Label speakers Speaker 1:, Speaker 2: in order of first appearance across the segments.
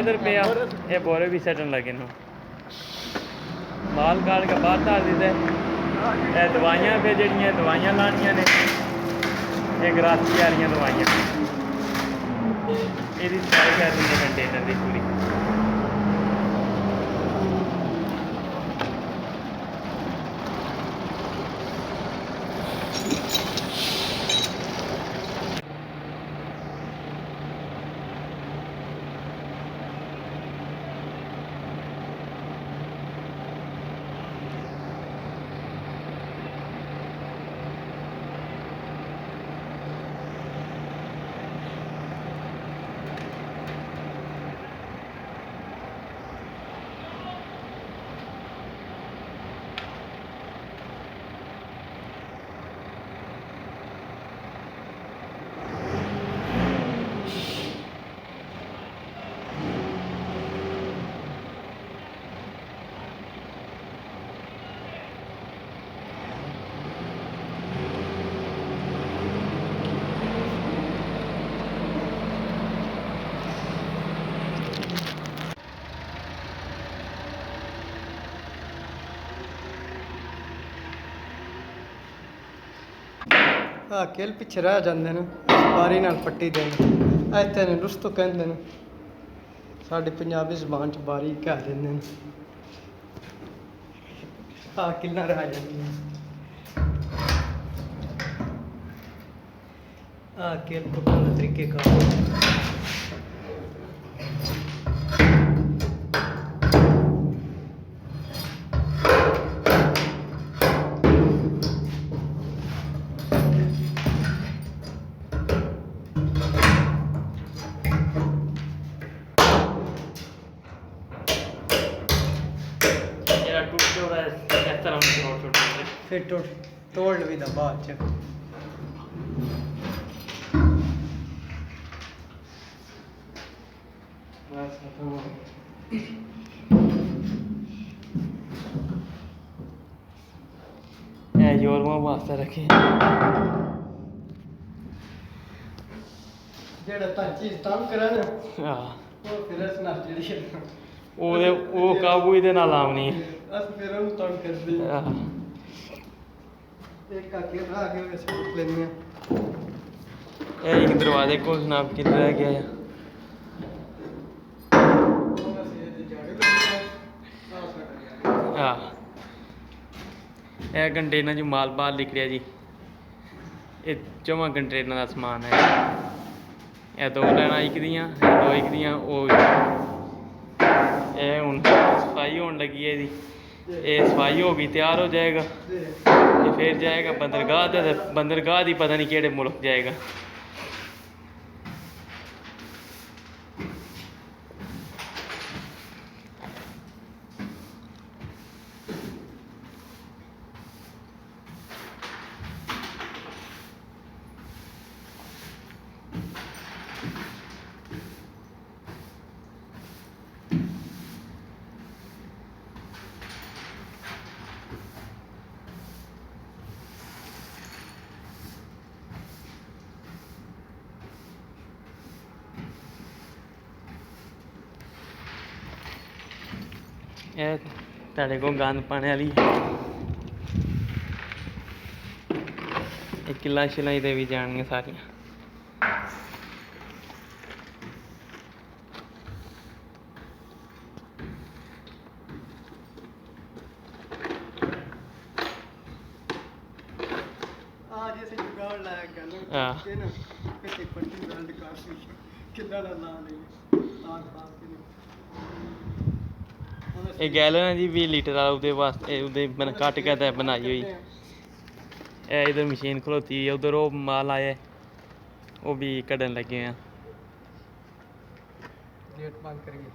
Speaker 1: इधर पे ये बोरे भी सेटन लगे नो माल काट के बाहर डाल दीते ये दवाइयाँ पे जड़ियाँ दवाइयाँ लानियाँ ने ये ग्रासी वाली दवाइयाँ ये सफाई करनी है कंटेनर की पूरी
Speaker 2: ਕਿਲ ਪਿੱਛੇ ਰਹਿ ਜਾਂਦੇ ਨੇ ਬਾਰੀ ਨਾਲ ਪੱਟੀ ਦੇਣ ਇੱਥੇ ਨੇ ਰੁਸਤੋ ਕਹਿੰਦੇ ਨੇ ਸਾਡੀ ਪੰਜਾਬੀ ਜ਼ੁਬਾਨ ਚ ਬਾਰੀ ਕਹਿ ਦਿੰਦੇ ਨੇ ਕਿੰਨਾ ਰਹਿ ਜਾਂਦੀਆਂ ਕਿਲ ਪੁੱਟਣ ਦਾ ਤਰੀਕੇ ਕਾਰ फिर तोड़ भी था बाद च
Speaker 1: योरमा वास्ते रखे
Speaker 2: जेड़ा ता चीज तंग करे ना
Speaker 1: हां
Speaker 2: ਉਹ ਫਿਰ ਇਸ ਨਾਲ ਜਿਹੜੀ
Speaker 1: ਉਹ ਕਾਬੂ ਇਹਦੇ ਨਾਲ ਆਉਣੀ ਹੈ
Speaker 2: ਅਸ ਫਿਰ ਉਹਨੂੰ ਤੰਗ ਕਰਦੇ
Speaker 1: ਆਹ
Speaker 2: एक का के आ गया वैसे कुछ लेने
Speaker 1: ਇਹ ਇੱਕ ਦਰਵਾਜ਼ੇ ਕੋਲ ਜਨਾਬ ਕਿੱਥੇ ਰਹਿ ਗਿਆ ਆ ਇਹ ਕੰਟੇਨਰ 'ਚ ਮਾਲ ਬਾਹਰ ਨਿਕਲਿਆ ਜੀ ਇਹ 4 ਕੰਟੇਨਰ ਦਾ ਸਮਾਨ ਹੈ ਇਹ 2 ਲੈਣਾ ਇੱਕ ਦੀਆਂ ਦੋ ਇੱਕ ਦੀਆਂ ਉਹ ਇਹ ਹੁਣ ਸਫਾਈ ਹੋਣ ਲੱਗੀ ਹੈ ਇਹਦੀ ਇਹ सफाई होगी तैयार हो जाएगा ये फिर जाएगा बंदरगाह बंदरगाह ही पता नहीं केड़े मुल्क जाएगा ਇਹ ਤੁਹਾਡੇ ਕੋਲ ਗੰਦ ਪਾਣੇ ਵਾਲੀ ਇਹ ਕਿੱਲਾ ਸ਼ਿਲਾਈ ਦੇ ਵੀ ਜਾਣਗੀਆਂ ਸਾਰੀਆਂ
Speaker 2: जैसे जुगाड़ लाया गया ना के ना किसी पट्टी ब्रांड का कितना ला ले आग पास के
Speaker 1: ਇਹ ਗੈਲਨ ਹੈ ਜੀ 20 ਲੀਟਰ ਵਾਲਾ ਉਹਦੇ ਵਾਸਤੇ ਉਹਦੇ ਕੱਟ ਕੇ ਤਾਂ ਬਣਾਈ ਹੋਈ ਇਹ ਇਧਰ ਮਸ਼ੀਨ ਖਲੋਤੀ ਹੈ ਉਧਰ ਉਹ ਮਾਲ ਆਇਆ ਉਹ ਵੀ ਕੱਢਣ ਲੱਗੇ ਆ
Speaker 2: गेट बंद करिए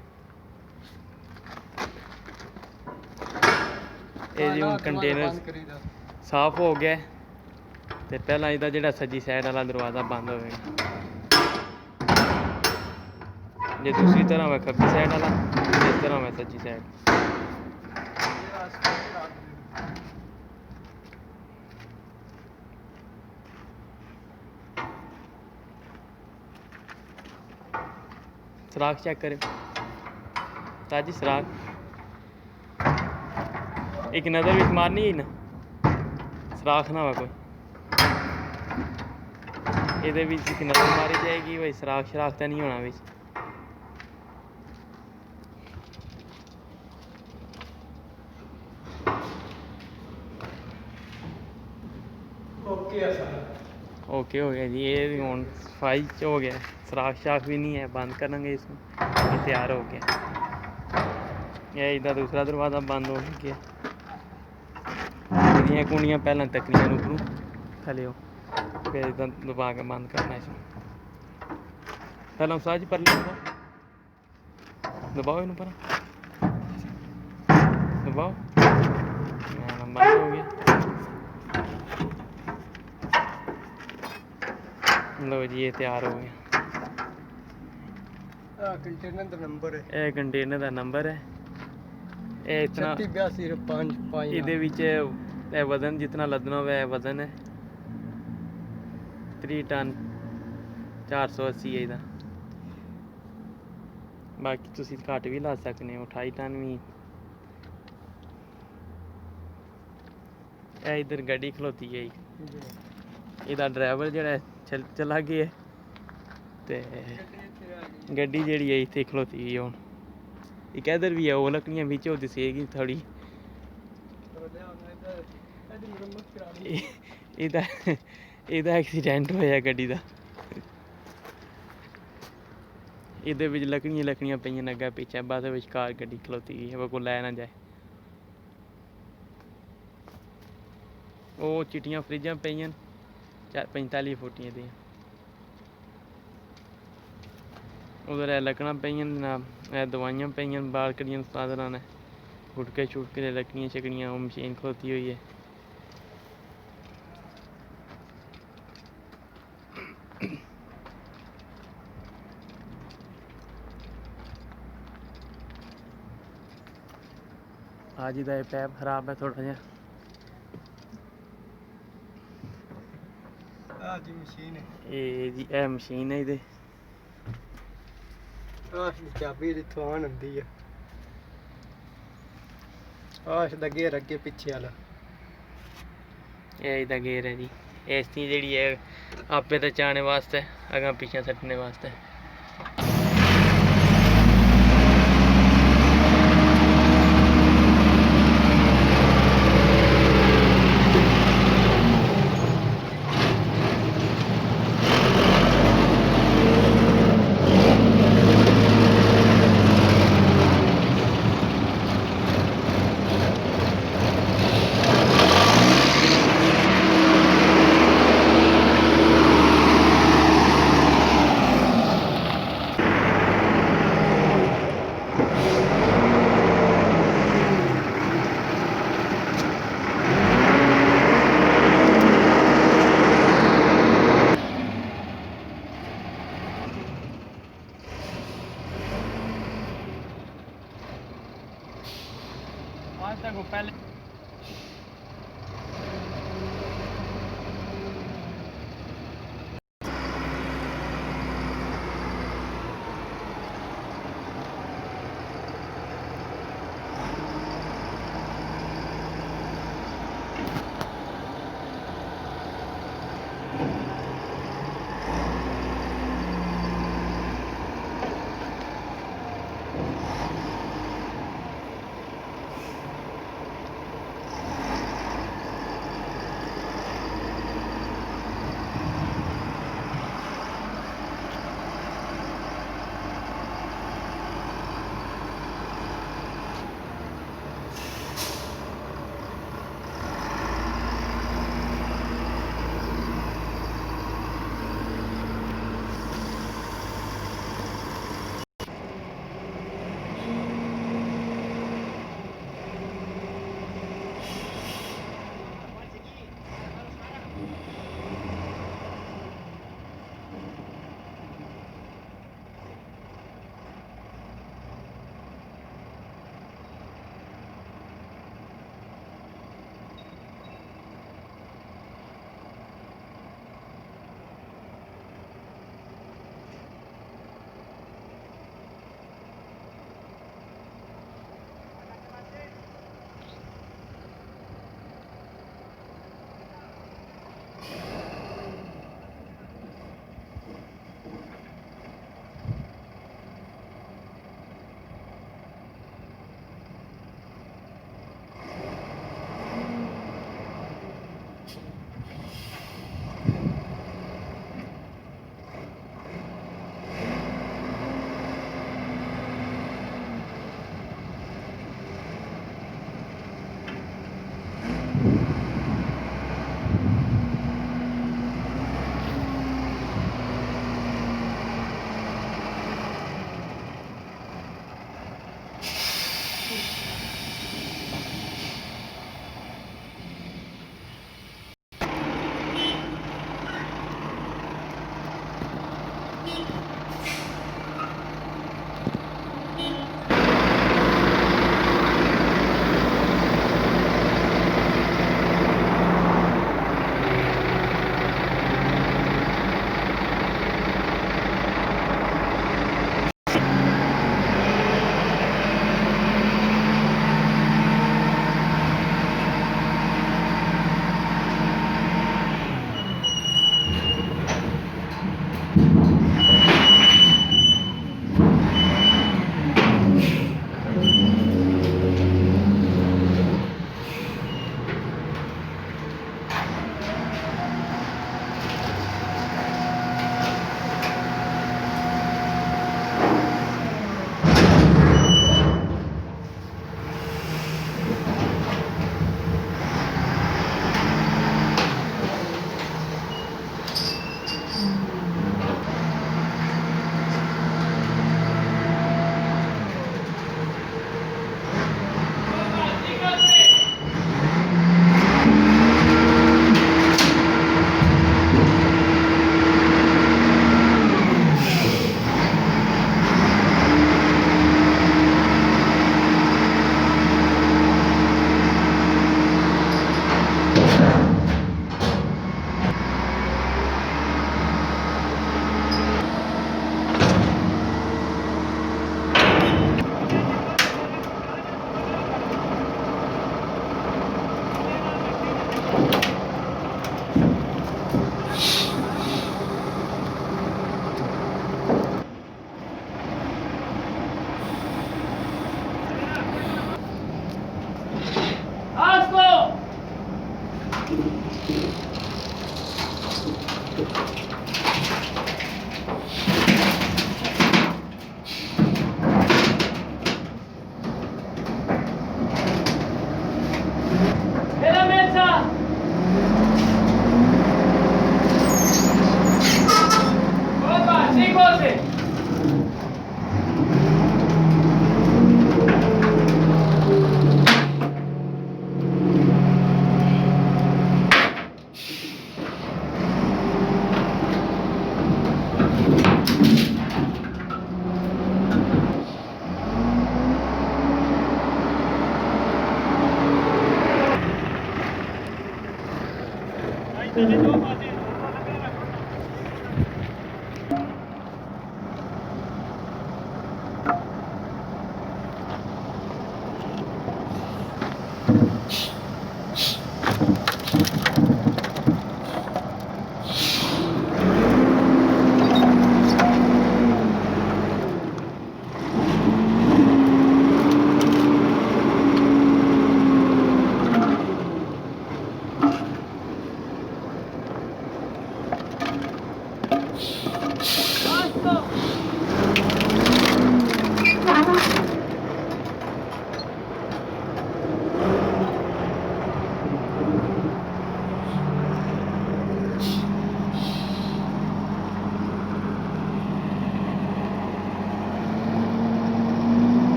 Speaker 1: ਇਹ ਜੀ ਹੁਣ ਕੰਟੇਨਰ ਸਾਫ਼ ਹੋ ਗਿਆ ਤੇ ਪਹਿਲਾਂ ਇਹਦਾ ਜਿਹੜਾ ਸੱਜੀ ਸਾਈਡ ਵਾਲਾ ਦਰਵਾਜ਼ਾ ਬੰਦ ਹੋਵੇਗਾ ਜੇ ਦੂਸਰੀ ਤਰ੍ਹਾਂ ਹੋਵੇ ਖੱਬੀ ਸਾਈਡ ਵਾਲਾ ਇਸ ਤਰ੍ਹਾਂ ਹੋਵੇ ਸੱਜੀ ਸਾਈਡ सुराख चेक करें ताजी सुराख एक नज़र भी मारनी है ना सुराख ना हो कोई ये एक नज़र मारी जाएगी भाई सुराख शराख तो नहीं होना बिच ओके हो गया जी ये हूँ सफाई हो गया सुराख शाख भी नहीं है बंद करेंगे इसमें ये तैयार हो गया ये इधर दूसरा दरवाज़ा बंद हो गया ये कुंडियाँ पहले तकनियाँ उपरों थले हो फिर इधर दबा के बंद करना इसमें पहले साज पर दबाओ इन पर दबाओ बंद हो गया लो जी ये तैयार हो गया
Speaker 2: कंटेनर का नंबर है
Speaker 1: ये कंटेनर का नंबर है ये इतना
Speaker 2: 3682
Speaker 1: ਇਹਦੇ ਵਿੱਚ ਇਹ ਵਜ਼ਨ ਜਿੰਨਾ ਲੱਦਣਾ ਹੋਵੇ ਇਹ ਵਜ਼ਨ ਹੈ 3 ਟਨ 480 ਹੈ ਇਹਦਾ ਬਾਕੀ ਤੁਸੀਂ ਘੱਟ ਵੀ ਲਾ ਸਕਦੇ ਹੋ 28 ਟਨ ਵੀ ਇਹ ਇਧਰ ਗੱਡੀ ਖਲੋਤੀ ਹੈ ਇਹਦਾ ਡਰਾਈਵਰ ਜਿਹੜਾ ਚਲਾ ਗਿਆ ਤੇ ਗੱਡੀ ਜਿਹੜੀ ਹੈ ਇੱਥੇ ਖਲੋਤੀ ਗਈ ਹੁਣ। ਇੱਕ ਇੱਧਰ ਵੀ ਹੈ, ਉਹ ਲੱਕੜੀਆਂ ਵਿੱਚ ਉਹ ਦਿਸੇਗੀ ਥੋੜੀ। ਇਹਦਾ ਐਕਸੀਡੈਂਟ ਹੋਇਆ ਗੱਡੀ ਦਾ। ਇਹਦੇ ਵਿੱਚ ਲੱਕੜੀਆਂ ਪਈਆਂ ਨੇ ਅੱਗੇ ਪਿੱਛੇ, ਬਸ ਵਿਚਕਾਰ ਗੱਡੀ ਖਲੋਤੀ ਗਈ ਹੈ, ਕੋਈ ਲੈ ਨਾ ਜਾਏ। ਉਹ ਚਿੱਟੀਆਂ ਫਰਿੱਜਾਂ ਪਈਆਂ 45 ਫੁੱਟੀਆਂ ਦੀਆਂ। ਉਧਰ ਲੱਕੜਾਂ ਪਈਆਂ ਨਾ, ਦਵਾਈਆਂ ਪਈਆਂ ਬਾਲਕੜੀਆਂ ਸਾਧਨਾਂ ਨੇ, ਗੁਟਕੇ ਛੁਟਕੇ ਦੇ ਲੱਕੜੀਆਂ ਛਕੜੀਆਂ। ਉਹ ਮਸ਼ੀਨ ਖਲੋਤੀ ਹੋਈ ਹੈ। ਅੱਜ ਦਾ ਇਹ ਪੈਪ ਖਰਾਬ ਹੈ ਥੋੜਾ ਜਿਹਾ।
Speaker 2: ਜੀ ਮਸ਼ੀਨ ਹੈ
Speaker 1: ਇਹ ਮਸ਼ੀਨ ਹੈ ਇਹਦੇ।
Speaker 2: ਚਾਬੀ ਜਿੱਥੋਂ ਆਣ ਹੁੰਦੀ ਆ। ਆਹ ਦਾ ਗੇਅਰ ਅੱਗੇ ਪਿੱਛੇ ਵਾਲਾ,
Speaker 1: ਇਹ ਇਹਦਾ ਗੇਅਰ ਹੈ ਜੀ। ਇਸ ਦੀ ਜਿਹੜੀ ਹੈ ਆਪੇ ਤਾਂ ਚਾਣੇ ਵਾਸਤੇ, ਅਗਾਂ ਪਿੱਛੇ ਸੱਟਣੇ ਵਾਸਤੇ। आज तक पहले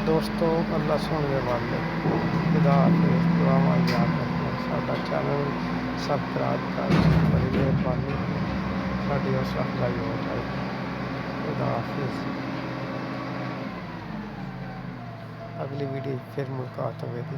Speaker 2: ਦੋਸਤੋ ਅੱਲਾ ਸੁਣਨ ਵਾਲੇ ਖੁਦਾ ਹਾਫਿਜ਼ ਦੁਆਵਾਂ ਯਾਦ ਰੱਖਣਾ ਸਾਡਾ ਚੈਨਲ ਸਬਸਕ੍ਰਾਈਬ ਕਰ ਬੜੀ ਮਿਹਰਬਾਨੀ ਸਾਡੀ ਉਸ ਹੌਸਲਾ ਹੋ ਜਾਏ ਖੁਦਾ ਹਾਫਿਜ਼ ਅਗਲੀ ਵੀਡੀਓ ਫਿਰ ਮੁਲਾਕਾਤ ਹੋਵੇਗੀ।